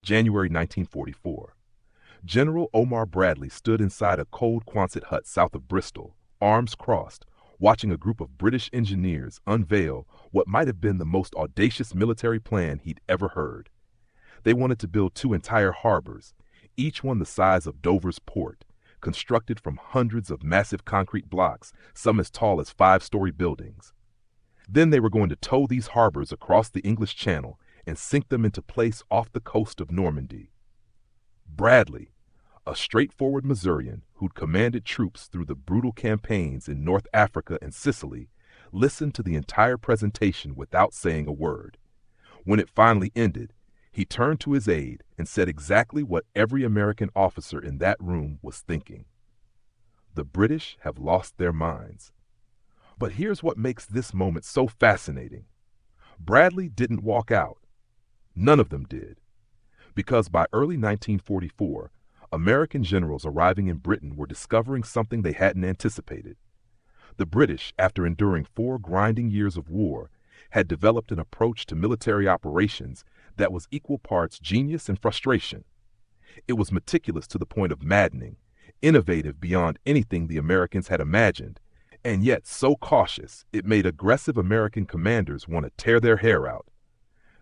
January 1944. General Omar Bradley stood inside a cold Quonset hut south of Bristol, arms crossed, watching a group of British engineers unveil what might have been the most audacious military plan he'd ever heard. They wanted to build two entire harbors, each one the size of Dover's port, constructed from hundreds of massive concrete blocks, some as tall as five-story buildings. Then they were going to tow these harbors across the English Channel and sink them into place off the coast of Normandy. Bradley, a straightforward Missourian who'd commanded troops through the brutal campaigns in North Africa and Sicily, listened to the entire presentation without saying a word. When it finally ended, he turned to his aide and said exactly what every American officer in that room was thinking. The British have lost their minds. But here's what makes this moment so fascinating. Bradley didn't walk out. None of them did. Because by early 1944, American generals arriving in Britain were discovering something they hadn't anticipated. The British, after enduring 4 grinding years of war, had developed an approach to military operations that was equal parts genius and frustration. It was meticulous to the point of maddening, innovative beyond anything the Americans had imagined, and yet so cautious it made aggressive American commanders want to tear their hair out.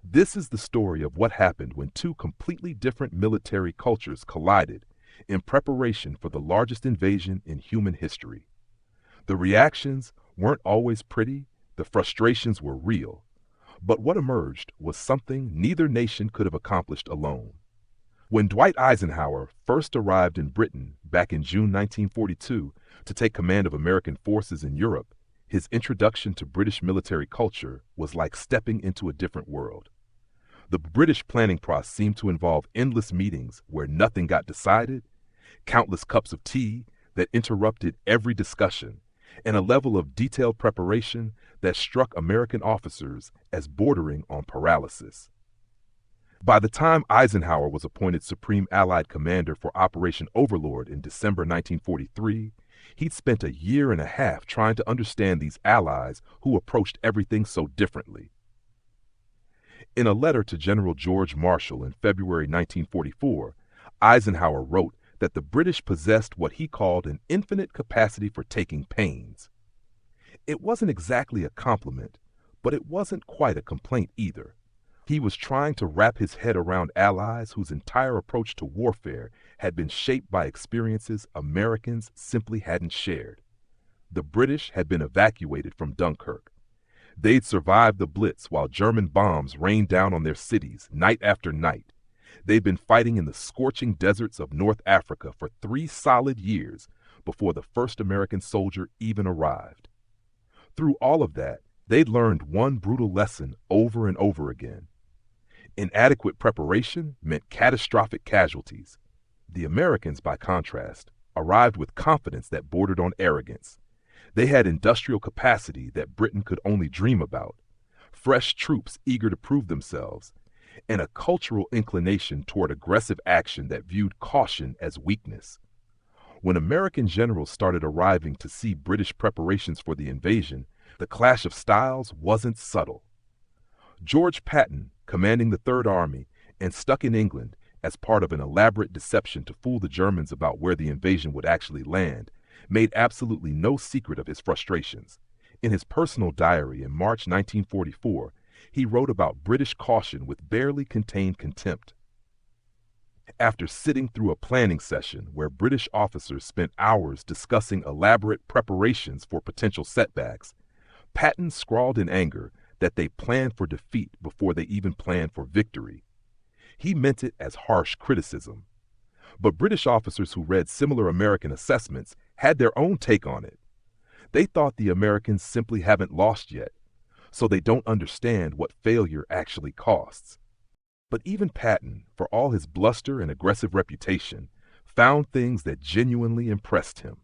This is the story of what happened when two completely different military cultures collided in preparation for the largest invasion in human history. The reactions weren't always pretty, the frustrations were real, but what emerged was something neither nation could have accomplished alone. When Dwight Eisenhower first arrived in Britain back in June 1942 to take command of American forces in Europe, his introduction to British military culture was like stepping into a different world. The British planning process seemed to involve endless meetings where nothing got decided, countless cups of tea that interrupted every discussion, and a level of detailed preparation that struck American officers as bordering on paralysis. By the time Eisenhower was appointed Supreme Allied Commander for Operation Overlord in December 1943, he'd spent a year and a half trying to understand these allies who approached everything so differently. In a letter to General George Marshall in February 1944, Eisenhower wrote that the British possessed what he called an infinite capacity for taking pains. It wasn't exactly a compliment, but it wasn't quite a complaint either. He was trying to wrap his head around allies whose entire approach to warfare had been shaped by experiences Americans simply hadn't shared. The British had been evacuated from Dunkirk. They'd survived the Blitz while German bombs rained down on their cities night after night. They'd been fighting in the scorching deserts of North Africa for 3 solid years before the first American soldier even arrived. Through all of that, they'd learned one brutal lesson over and over again. Inadequate preparation meant catastrophic casualties. The Americans, by contrast, arrived with confidence that bordered on arrogance. They had industrial capacity that Britain could only dream about, fresh troops eager to prove themselves, and a cultural inclination toward aggressive action that viewed caution as weakness. When American generals started arriving to see British preparations for the invasion, the clash of styles wasn't subtle. George Patton, commanding the Third Army and stuck in England as part of an elaborate deception to fool the Germans about where the invasion would actually land, made absolutely no secret of his frustrations. In his personal diary in March 1944, he wrote about British caution with barely contained contempt. After sitting through a planning session where British officers spent hours discussing elaborate preparations for potential setbacks, Patton scrawled in anger that they planned for defeat before they even planned for victory. He meant it as harsh criticism. But British officers who read similar American assessments had their own take on it. They thought the Americans simply haven't lost yet, so they don't understand what failure actually costs. But even Patton, for all his bluster and aggressive reputation, found things that genuinely impressed him.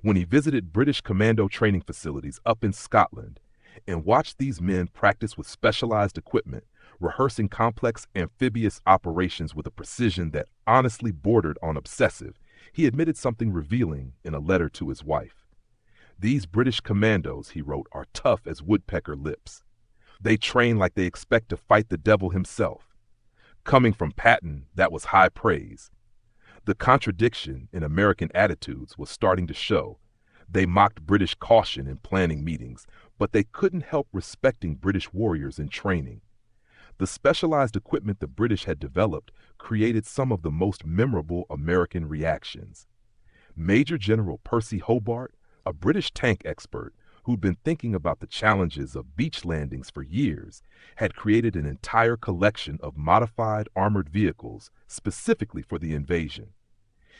When he visited British commando training facilities up in Scotland and watched these men practice with specialized equipment, rehearsing complex amphibious operations with a precision that honestly bordered on obsessive, he admitted something revealing in a letter to his wife. "These British commandos," he wrote, "are tough as woodpecker lips. They train like they expect to fight the devil himself. Coming from Patton, that was high praise. The contradiction in American attitudes was starting to show. They mocked British caution in planning meetings, but they couldn't help respecting British warriors in training. The specialized equipment the British had developed created some of the most memorable American reactions. Major General Percy Hobart, a British tank expert who'd been thinking about the challenges of beach landings for years, had created an entire collection of modified armored vehicles specifically for the invasion.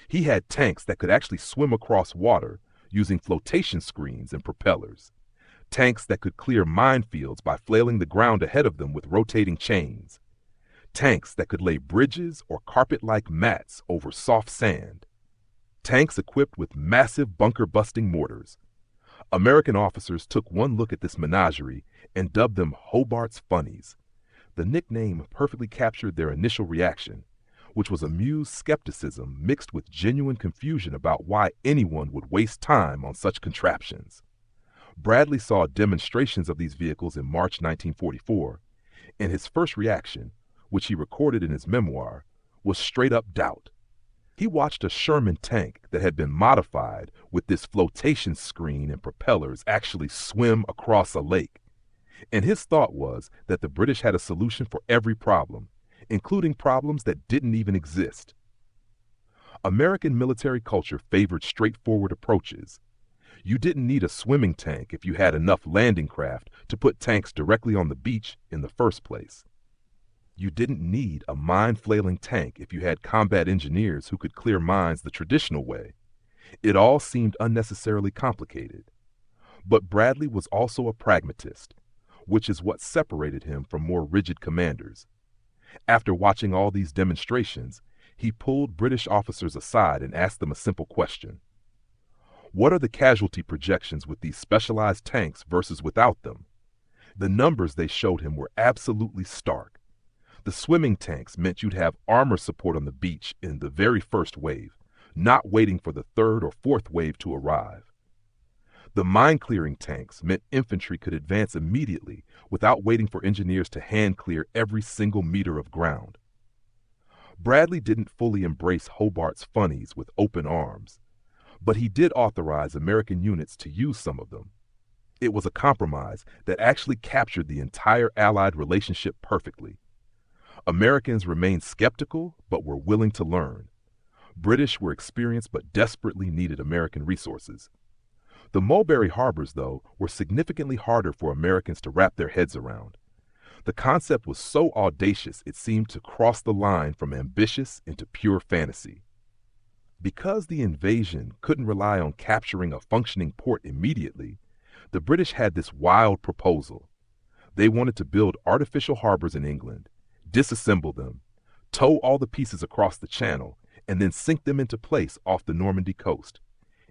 He had tanks that could actually swim across water using flotation screens and propellers, tanks that could clear minefields by flailing the ground ahead of them with rotating chains, tanks that could lay bridges or carpet-like mats over soft sand, tanks equipped with massive bunker-busting mortars. American officers took one look at this menagerie and dubbed them Hobart's Funnies. The nickname perfectly captured their initial reaction, which was amused skepticism mixed with genuine confusion about why anyone would waste time on such contraptions. Bradley saw demonstrations of these vehicles in March 1944, and his first reaction, which he recorded in his memoir, was straight-up doubt. He watched a Sherman tank that had been modified with this flotation screen and propellers actually swim across a lake, and his thought was that the British had a solution for every problem, including problems that didn't even exist. American military culture favored straightforward approaches. You didn't need a swimming tank if you had enough landing craft to put tanks directly on the beach in the first place. You didn't need a mine-flailing tank if you had combat engineers who could clear mines the traditional way. It all seemed unnecessarily complicated. But Bradley was also a pragmatist, which is what separated him from more rigid commanders. After watching all these demonstrations, he pulled British officers aside and asked them a simple question. What are the casualty projections with these specialized tanks versus without them? The numbers they showed him were absolutely stark. The swimming tanks meant you'd have armor support on the beach in the very first wave, not waiting for the third or fourth wave to arrive. The mine-clearing tanks meant infantry could advance immediately without waiting for engineers to hand-clear every single meter of ground. Bradley didn't fully embrace Hobart's Funnies with open arms, but he did authorize American units to use some of them. It was a compromise that actually captured the entire Allied relationship perfectly. Americans remained skeptical, but were willing to learn. British were experienced but desperately needed American resources. The Mulberry Harbors, though, were significantly harder for Americans to wrap their heads around. The concept was so audacious it seemed to cross the line from ambitious into pure fantasy. Because the invasion couldn't rely on capturing a functioning port immediately, the British had this wild proposal. They wanted to build artificial harbors in England, disassemble them, tow all the pieces across the channel, and then sink them into place off the Normandy coast.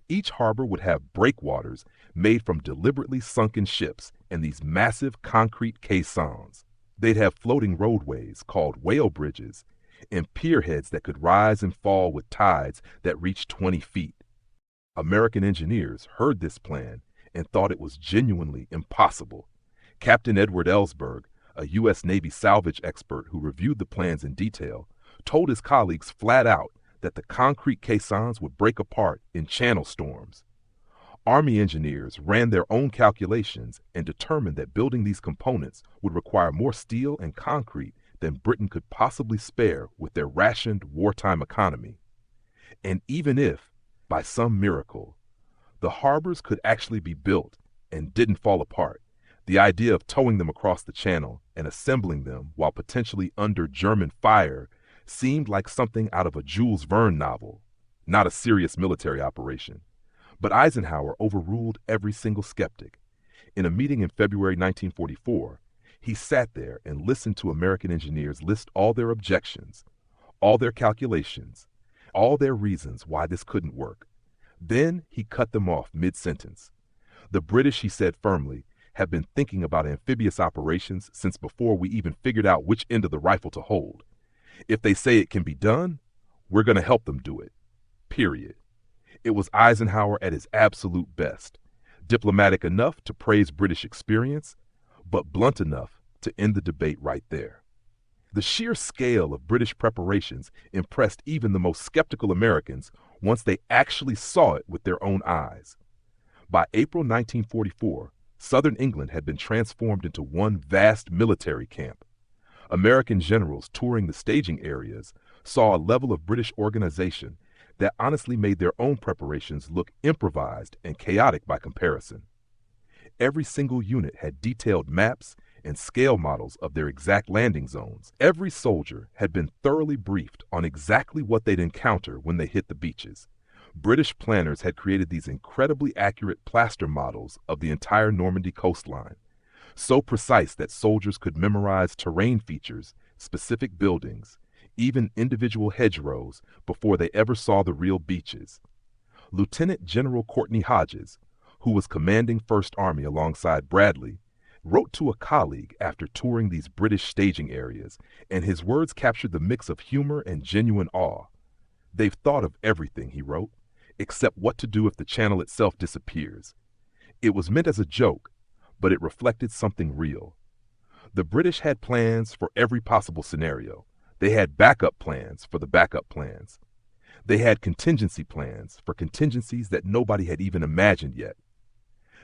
Each harbor would have breakwaters made from deliberately sunken ships and these massive concrete caissons. They'd have floating roadways called whale bridges and pierheads that could rise and fall with tides that reached 20 feet. American engineers heard this plan and thought it was genuinely impossible. Captain Edward Ellsberg, a U.S. Navy salvage expert who reviewed the plans in detail, told his colleagues flat out that the concrete caissons would break apart in channel storms. Army engineers ran their own calculations and determined that building these components would require more steel and concrete than Britain could possibly spare with their rationed wartime economy. And even if, by some miracle, the harbors could actually be built and didn't fall apart, the idea of towing them across the channel and assembling them while potentially under German fire seemed like something out of a Jules Verne novel, not a serious military operation. But Eisenhower overruled every single skeptic. In a meeting in February 1944, he sat there and listened to American engineers list all their objections, all their calculations, all their reasons why this couldn't work. Then he cut them off mid-sentence. The British, he said firmly, have been thinking about amphibious operations since before we even figured out which end of the rifle to hold. If they say it can be done, we're going to help them do it. Period. It was Eisenhower at his absolute best, diplomatic enough to praise British experience, but blunt enough to end the debate right there. The sheer scale of British preparations impressed even the most skeptical Americans once they actually saw it with their own eyes. By April 1944, southern England had been transformed into one vast military camp. American generals touring the staging areas saw a level of British organization that honestly made their own preparations look improvised and chaotic by comparison. Every single unit had detailed maps and scale models of their exact landing zones. Every soldier had been thoroughly briefed on exactly what they'd encounter when they hit the beaches. British planners had created these incredibly accurate plaster models of the entire Normandy coastline, so precise that soldiers could memorize terrain features, specific buildings, even individual hedgerows before they ever saw the real beaches. Lieutenant General Courtney Hodges, who was commanding First Army alongside Bradley, wrote to a colleague after touring these British staging areas, and his words captured the mix of humor and genuine awe. "They've thought of everything," he wrote, "except what to do if the channel itself disappears." It was meant as a joke, but it reflected something real. The British had plans for every possible scenario. They had backup plans for the backup plans. They had contingency plans for contingencies that nobody had even imagined yet.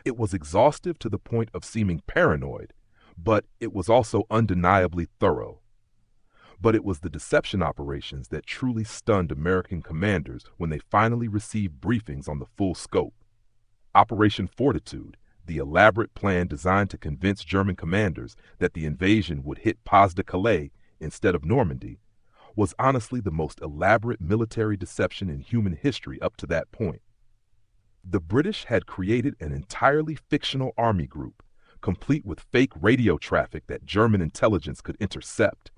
It was exhaustive to the point of seeming paranoid, but it was also undeniably thorough. But it was the deception operations that truly stunned American commanders when they finally received briefings on the full scope. Operation Fortitude, the elaborate plan designed to convince German commanders that the invasion would hit Pas-de-Calais instead of Normandy, was honestly the most elaborate military deception in human history up to that point. The British had created an entirely fictional army group, complete with fake radio traffic that German intelligence could intercept,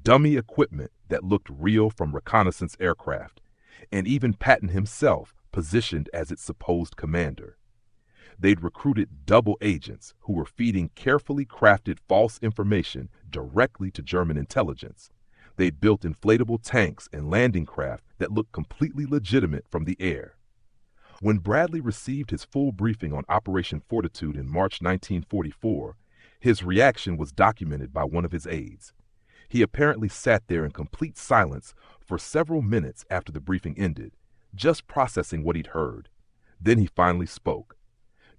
dummy equipment that looked real from reconnaissance aircraft, and even Patton himself positioned as its supposed commander. They'd recruited double agents who were feeding carefully crafted false information directly to German intelligence. They'd built inflatable tanks and landing craft that looked completely legitimate from the air. When Bradley received his full briefing on Operation Fortitude in March 1944, his reaction was documented by one of his aides. He apparently sat there in complete silence for several minutes after the briefing ended, just processing what he'd heard. Then he finally spoke.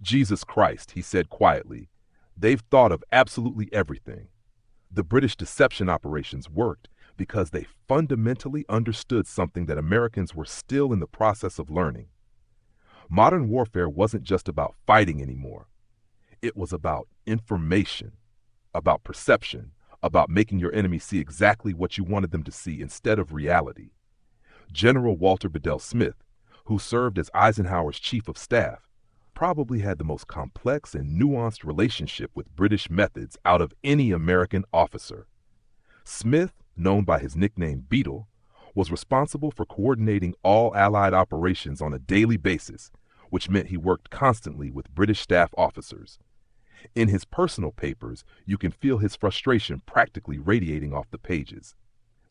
"Jesus Christ," he said quietly, "they've thought of absolutely everything." The British deception operations worked because they fundamentally understood something that Americans were still in the process of learning. Modern warfare wasn't just about fighting anymore. It was about information, about perception, about making your enemy see exactly what you wanted them to see instead of reality. General Walter Bedell Smith, who served as Eisenhower's chief of staff, probably had the most complex and nuanced relationship with British methods out of any American officer. Smith, known by his nickname Beetle, was responsible for coordinating all Allied operations on a daily basis, which meant he worked constantly with British staff officers. In his personal papers, you can feel his frustration practically radiating off the pages.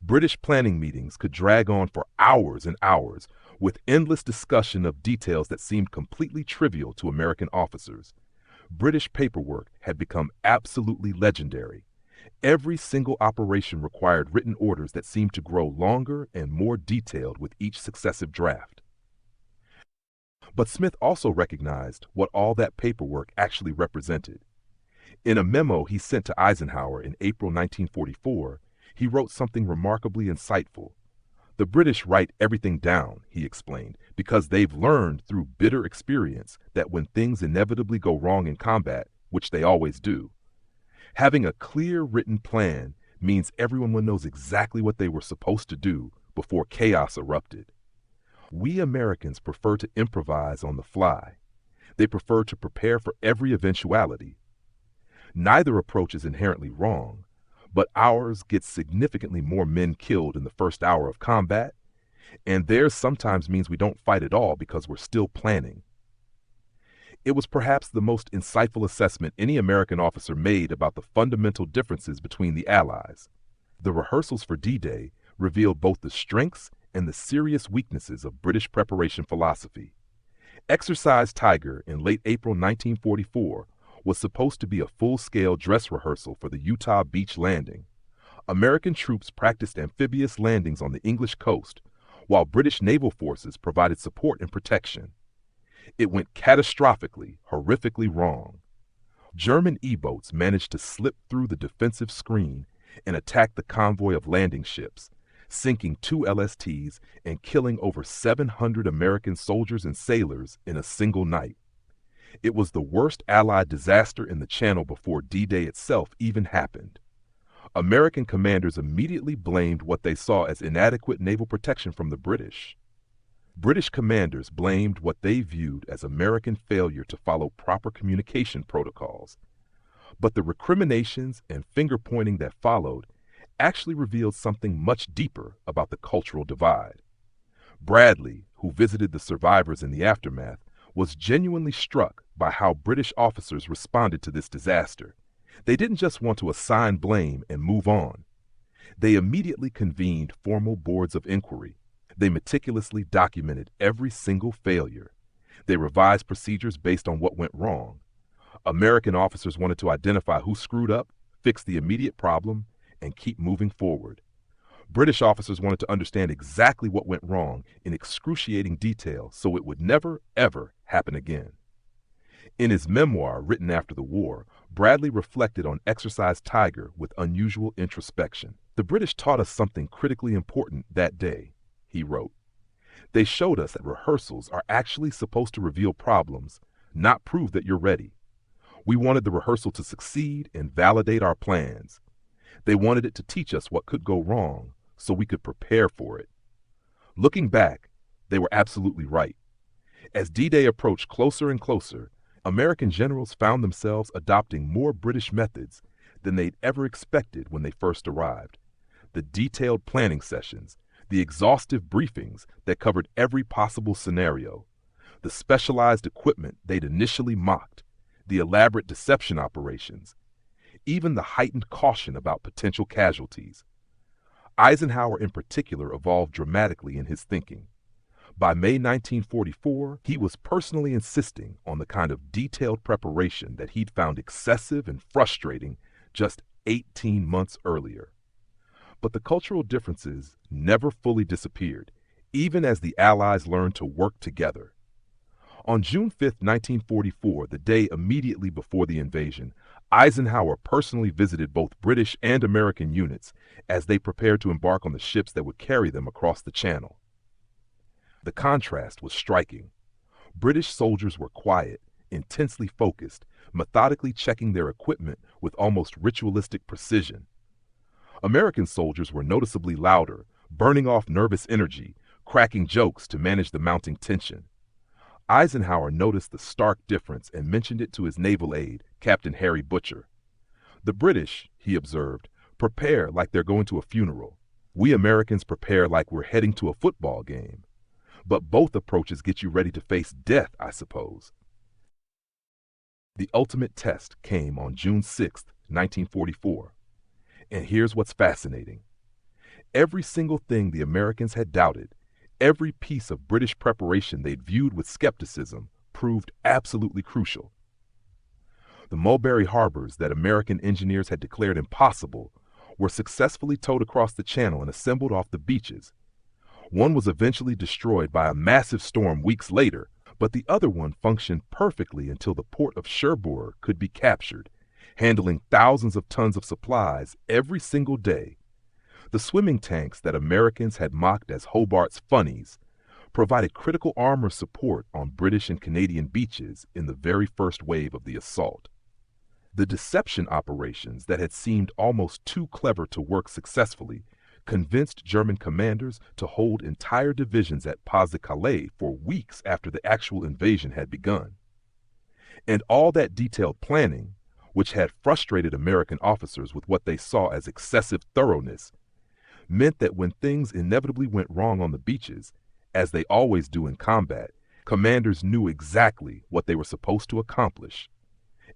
British planning meetings could drag on for hours and hours, with endless discussion of details that seemed completely trivial to American officers. British paperwork had become absolutely legendary. Every single operation required written orders that seemed to grow longer and more detailed with each successive draft. But Smith also recognized what all that paperwork actually represented. In a memo he sent to Eisenhower in April 1944, he wrote something remarkably insightful. "The British write everything down," he explained, "because they've learned through bitter experience that when things inevitably go wrong in combat, which they always do, having a clear written plan means everyone knows exactly what they were supposed to do before chaos erupted. We Americans prefer to improvise on the fly. They prefer to prepare for every eventuality. Neither approach is inherently wrong, but ours gets significantly more men killed in the first hour of combat, and theirs sometimes means we don't fight at all because we're still planning." It was perhaps the most insightful assessment any American officer made about the fundamental differences between the Allies. The rehearsals for D-Day revealed both the strengths and the serious weaknesses of British preparation philosophy. Exercise Tiger in late April 1944 was supposed to be a full-scale dress rehearsal for the Utah beach landing. American troops practiced amphibious landings on the English coast, while British naval forces provided support and protection. It went catastrophically, horrifically wrong. German E-boats managed to slip through the defensive screen and attack the convoy of landing ships, sinking 2 LSTs and killing over 700 American soldiers and sailors in a single night. It was the worst Allied disaster in the Channel before D-Day itself even happened. American commanders immediately blamed what they saw as inadequate naval protection from the British. British commanders blamed what they viewed as American failure to follow proper communication protocols. But the recriminations and finger-pointing that followed actually revealed something much deeper about the cultural divide. Bradley, who visited the survivors in the aftermath, was genuinely struck by how British officers responded to this disaster. They didn't just want to assign blame and move on. They immediately convened formal boards of inquiry. They meticulously documented every single failure. They revised procedures based on what went wrong. American officers wanted to identify who screwed up, fix the immediate problem, and keep moving forward. British officers wanted to understand exactly what went wrong in excruciating detail so it would never, ever happen again. In his memoir written after the war, Bradley reflected on Exercise Tiger with unusual introspection. "The British taught us something critically important that day," he wrote. "They showed us that rehearsals are actually supposed to reveal problems, not prove that you're ready. We wanted the rehearsal to succeed and validate our plans. They wanted it to teach us what could go wrong so we could prepare for it." Looking back, they were absolutely right. As D-Day approached closer and closer, American generals found themselves adopting more British methods than they'd ever expected when they first arrived. The detailed planning sessions, the exhaustive briefings that covered every possible scenario, the specialized equipment they'd initially mocked, the elaborate deception operations, even the heightened caution about potential casualties. Eisenhower in particular evolved dramatically in his thinking. By May 1944, he was personally insisting on the kind of detailed preparation that he'd found excessive and frustrating just 18 months earlier. But the cultural differences never fully disappeared, even as the Allies learned to work together. On June 5, 1944, the day immediately before the invasion, Eisenhower personally visited both British and American units as they prepared to embark on the ships that would carry them across the Channel. The contrast was striking. British soldiers were quiet, intensely focused, methodically checking their equipment with almost ritualistic precision. American soldiers were noticeably louder, burning off nervous energy, cracking jokes to manage the mounting tension. Eisenhower noticed the stark difference and mentioned it to his naval aide, Captain Harry Butcher. "The British," he observed, "prepare like they're going to a funeral. We Americans prepare like we're heading to a football game. But both approaches get you ready to face death, I suppose." The ultimate test came on June 6, 1944. And here's what's fascinating. Every single thing the Americans had doubted, every piece of British preparation they'd viewed with skepticism, proved absolutely crucial. The Mulberry Harbors that American engineers had declared impossible were successfully towed across the Channel and assembled off the beaches. One was eventually destroyed by a massive storm weeks later, but the other one functioned perfectly until the port of Cherbourg could be captured, handling thousands of tons of supplies every single day. The swimming tanks that Americans had mocked as Hobart's Funnies provided critical armor support on British and Canadian beaches in the very first wave of the assault. The deception operations that had seemed almost too clever to work successfully convinced German commanders to hold entire divisions at Pas-de-Calais for weeks after the actual invasion had begun. And all that detailed planning, which had frustrated American officers with what they saw as excessive thoroughness, meant that when things inevitably went wrong on the beaches, as they always do in combat, commanders knew exactly what they were supposed to accomplish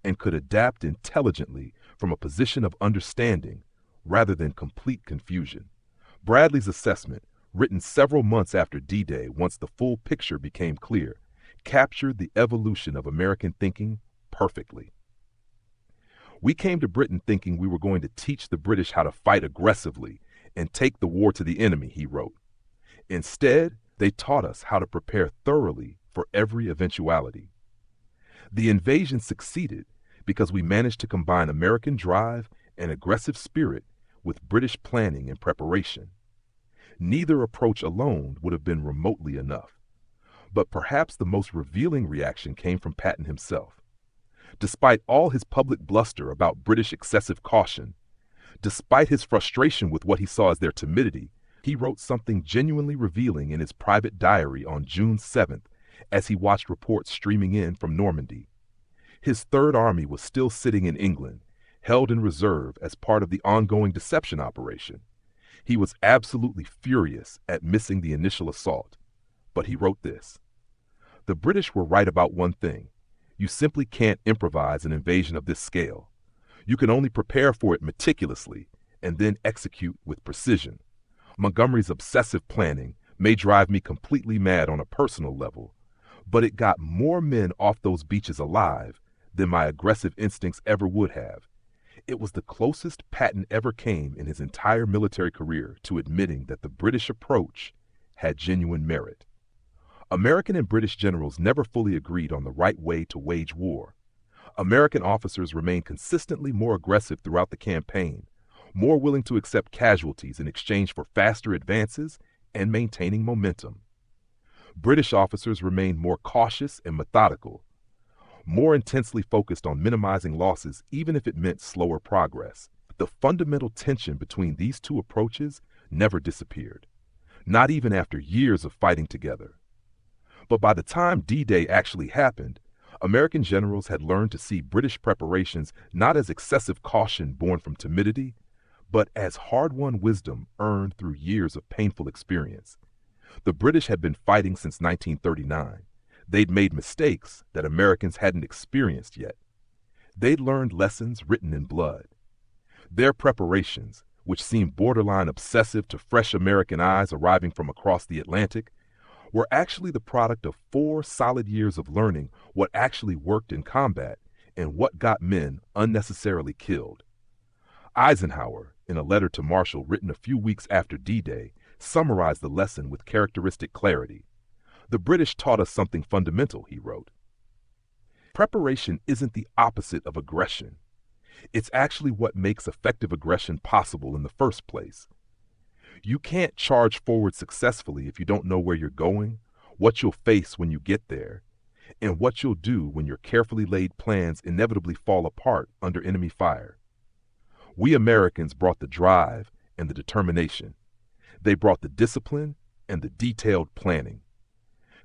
and could adapt intelligently from a position of understanding rather than complete confusion. Bradley's assessment, written several months after D-Day once the full picture became clear, captured the evolution of American thinking perfectly. We came to Britain thinking we were going to teach the British how to fight aggressively and take the war to the enemy, he wrote. Instead, they taught us how to prepare thoroughly for every eventuality. The invasion succeeded because we managed to combine American drive and aggressive spirit with British planning and preparation. Neither approach alone would have been remotely enough. But perhaps the most revealing reaction came from Patton himself. Despite all his public bluster about British excessive caution, despite his frustration with what he saw as their timidity, he wrote something genuinely revealing in his private diary on June 7th as he watched reports streaming in from Normandy. His Third Army was still sitting in England, held in reserve as part of the ongoing deception operation. He was absolutely furious at missing the initial assault. But he wrote this: "The British were right about one thing. You simply can't improvise an invasion of this scale. You can only prepare for it meticulously and then execute with precision. Montgomery's obsessive planning may drive me completely mad on a personal level, but it got more men off those beaches alive than my aggressive instincts ever would have." It was the closest Patton ever came in his entire military career to admitting that the British approach had genuine merit. American and British generals never fully agreed on the right way to wage war. American officers remained consistently more aggressive throughout the campaign, more willing to accept casualties in exchange for faster advances and maintaining momentum. British officers remained more cautious and methodical, more intensely focused on minimizing losses even if it meant slower progress. The fundamental tension between these two approaches never disappeared, not even after years of fighting together. But by the time D-Day actually happened, American generals had learned to see British preparations not as excessive caution born from timidity, but as hard-won wisdom earned through years of painful experience. The British had been fighting since 1939. They'd made mistakes that Americans hadn't experienced yet. They'd learned lessons written in blood. Their preparations, which seemed borderline obsessive to fresh American eyes arriving from across the Atlantic, were actually the product of 4 solid years of learning what actually worked in combat and what got men unnecessarily killed. Eisenhower, in a letter to Marshall written a few weeks after D-Day, summarized the lesson with characteristic clarity. "The British taught us something fundamental," he wrote. "Preparation isn't the opposite of aggression. It's actually what makes effective aggression possible in the first place. You can't charge forward successfully if you don't know where you're going, what you'll face when you get there, and what you'll do when your carefully laid plans inevitably fall apart under enemy fire. We Americans brought the drive and the determination. They brought the discipline and the detailed planning.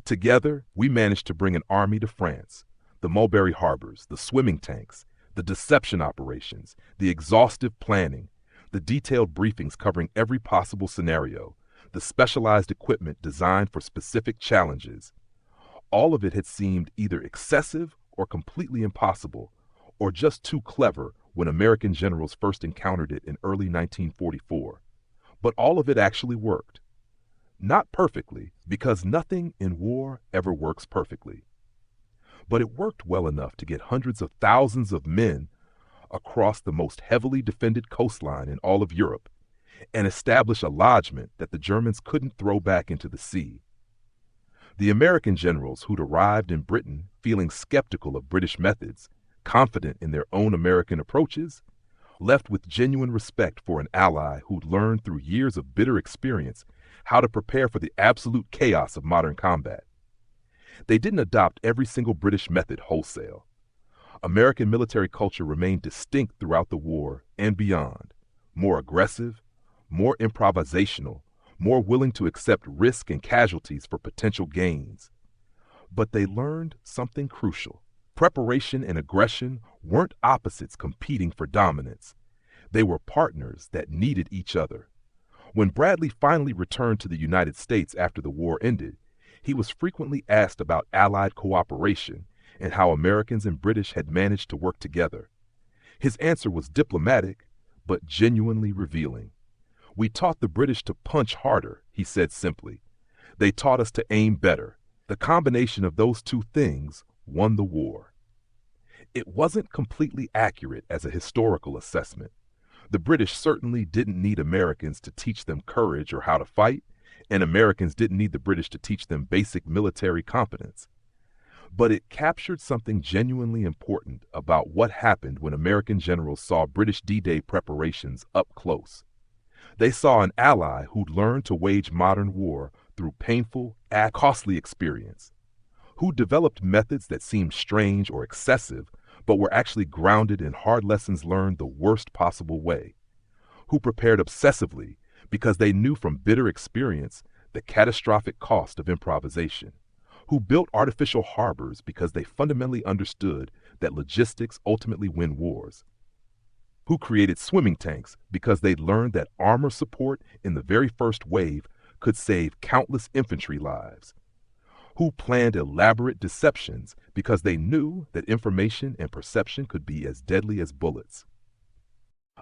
Together, we managed to bring an army to France, the Mulberry Harbors, the swimming tanks, the deception operations, the exhaustive planning, the detailed briefings covering every possible scenario, the specialized equipment designed for specific challenges. All of it had seemed either excessive or completely impossible, or just too clever when American generals first encountered it in early 1944. But all of it actually worked. Not perfectly, because nothing in war ever works perfectly. But it worked well enough to get hundreds of thousands of men across the most heavily defended coastline in all of Europe and establish a lodgment that the Germans couldn't throw back into the sea. The American generals who'd arrived in Britain feeling skeptical of British methods, confident in their own American approaches, left with genuine respect for an ally who'd learned through years of bitter experience how to prepare for the absolute chaos of modern combat. They didn't adopt every single British method wholesale. American military culture remained distinct throughout the war and beyond, more aggressive, more improvisational, more willing to accept risk and casualties for potential gains. But they learned something crucial. Preparation and aggression weren't opposites competing for dominance. They were partners that needed each other. When Bradley finally returned to the United States after the war ended, he was frequently asked about Allied cooperation and how Americans and British had managed to work together. His answer was diplomatic, but genuinely revealing. "We taught the British to punch harder," he said simply. "They taught us to aim better. The combination of those two things won the war." It wasn't completely accurate as a historical assessment. The British certainly didn't need Americans to teach them courage or how to fight, and Americans didn't need the British to teach them basic military competence. But it captured something genuinely important about what happened when American generals saw British D-Day preparations up close. They saw an ally who'd learned to wage modern war through painful and costly experience, who developed methods that seemed strange or excessive, but were actually grounded in hard lessons learned the worst possible way, who prepared obsessively because they knew from bitter experience the catastrophic cost of improvisation, who built artificial harbors because they fundamentally understood that logistics ultimately win wars, who created swimming tanks because they'd learned that armor support in the very first wave could save countless infantry lives, who planned elaborate deceptions because they knew that information and perception could be as deadly as bullets.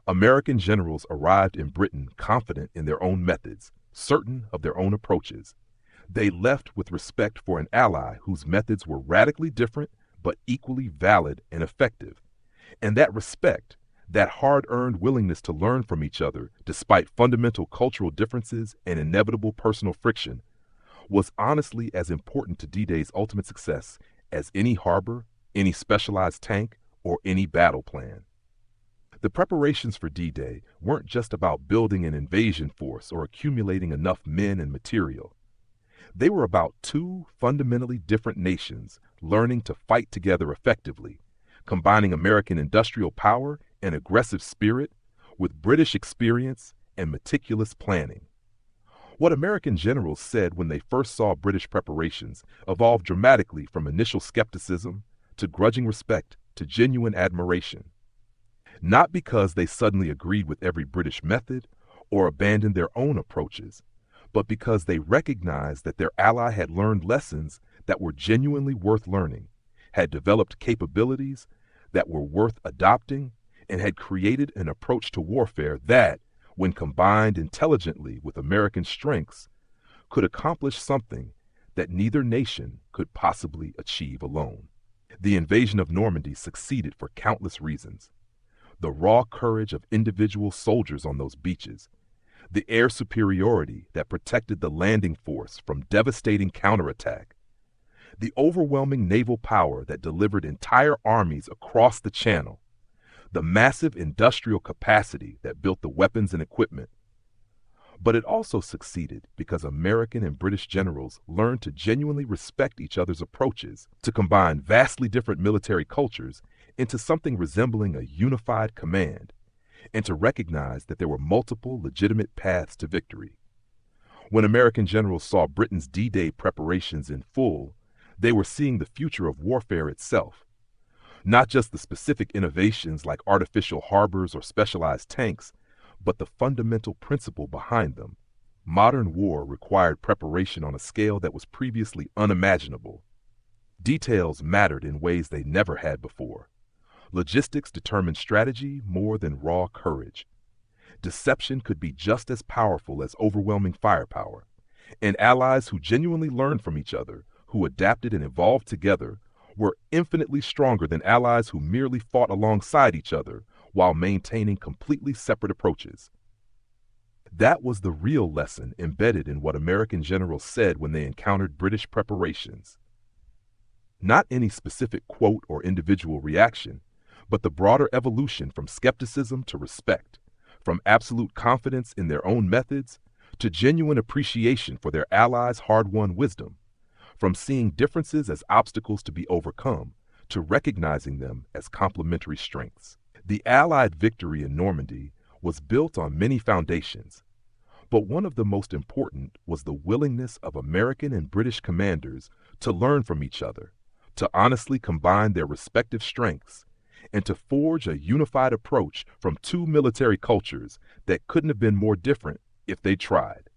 American generals arrived in Britain confident in their own methods, certain of their own approaches. They left with respect for an ally whose methods were radically different but equally valid and effective. And that respect, that hard-earned willingness to learn from each other despite fundamental cultural differences and inevitable personal friction, was honestly as important to D-Day's ultimate success as any harbor, any specialized tank, or any battle plan. The preparations for D-Day weren't just about building an invasion force or accumulating enough men and material. They were about two fundamentally different nations learning to fight together effectively, combining American industrial power and aggressive spirit with British experience and meticulous planning. What American generals said when they first saw British preparations evolved dramatically from initial skepticism to grudging respect to genuine admiration. Not because they suddenly agreed with every British method or abandoned their own approaches, but because they recognized that their ally had learned lessons that were genuinely worth learning, had developed capabilities that were worth adopting, and had created an approach to warfare that, when combined intelligently with American strengths, could accomplish something that neither nation could possibly achieve alone. The invasion of Normandy succeeded for countless reasons. The raw courage of individual soldiers on those beaches, the air superiority that protected the landing force from devastating counterattack, the overwhelming naval power that delivered entire armies across the Channel, the massive industrial capacity that built the weapons and equipment. But it also succeeded because American and British generals learned to genuinely respect each other's approaches, to combine vastly different military cultures into something resembling a unified command, and to recognize that there were multiple legitimate paths to victory. When American generals saw Britain's D-Day preparations in full, they were seeing the future of warfare itself. Not just the specific innovations like artificial harbors or specialized tanks, but the fundamental principle behind them. Modern war required preparation on a scale that was previously unimaginable. Details mattered in ways they never had before. Logistics determined strategy more than raw courage. Deception could be just as powerful as overwhelming firepower. And allies who genuinely learned from each other, who adapted and evolved together, were infinitely stronger than allies who merely fought alongside each other while maintaining completely separate approaches. That was the real lesson embedded in what American generals said when they encountered British preparations. Not any specific quote or individual reaction, but the broader evolution from skepticism to respect, from absolute confidence in their own methods to genuine appreciation for their allies' hard-won wisdom, from seeing differences as obstacles to be overcome to recognizing them as complementary strengths. The Allied victory in Normandy was built on many foundations, but one of the most important was the willingness of American and British commanders to learn from each other, to honestly combine their respective strengths, and to forge a unified approach from two military cultures that couldn't have been more different if they tried.